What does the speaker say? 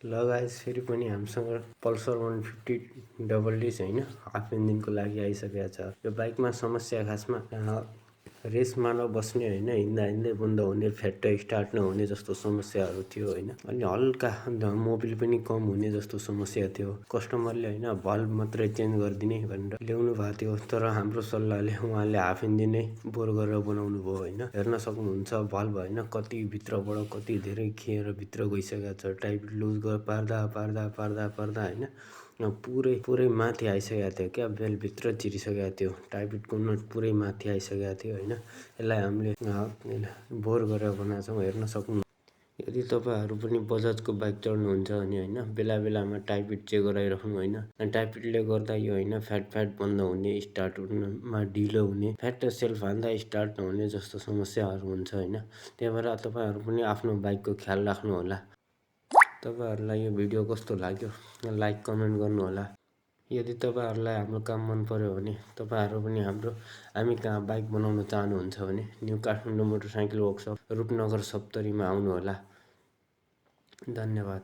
ल गाइस फेरि पनि हामीसँग पल्सर 150 डबल डिस होइन हाफ इन्जिनको लागि आइसकेको छ। यो बाइकमा समस्या खासमा रेसमा नबस्ने होइन, हिँड्दा हिँड्दै बन्द हुने, फ्याट्ट स्टार्ट नहुने जस्तो समस्याहरू थियो होइन। अनि हल्का मोबिल पनि कम हुने जस्तो समस्या थियो। कस्टमरले होइन भल्भ मात्रै चेन्ज गरिदिने भनेर ल्याउनु भएको थियो, तर हाम्रो सल्लाहले उहाँले हाफ इन्जिनै बोर गरेर बनाउनु भयो होइन। हेर्न सक्नुहुन्छ भल्भ होइन कति भित्रबाट कति धेरै खिएर भित्र गइसकेको छ। टाइप लुज पार्दा पार्दा पार्दा पार्दा होइन पुरै माथि आइसकेको थियो क्या, बेलभित्र चिरिसकेको थियो। टाइपिटको नट पुरै माथि आइसकेको थियो होइन। यसलाई हामीले बोर गरेर बनाएको छौँ, हेर्न सक्नु। यदि तपाईँहरू पनि बजाजको बाइक चढ्नुहुन्छ भने होइन बेला बेलामा टाइपिट चेक गराइराख्नु होइन। टाइपिटले गर्दा यो होइन फ्याट बन्द हुने, स्टार्ट हुनमा ढिलो हुने, फ्याट सेल्फ हान्दा स्टार्ट नहुने जस्तो समस्याहरू हुन्छ होइन। त्यही भएर तपाईँहरू पनि आफ्नो बाइकको ख्याल राख्नु होला। तपाईँहरूलाई यो भिडियो कस्तो लाग्यो लाइक कमेन्ट गर्नुहोला। यदि तपाईँहरूलाई हाम्रो काम मन पर्यो भने तपाईँहरू पनि हामी कहाँ बाइक बनाउन चाहनुहुन्छ भने new Kathmandu motorcycle workshop Rupnagar 70 मा आउनुहोला। धन्यवाद।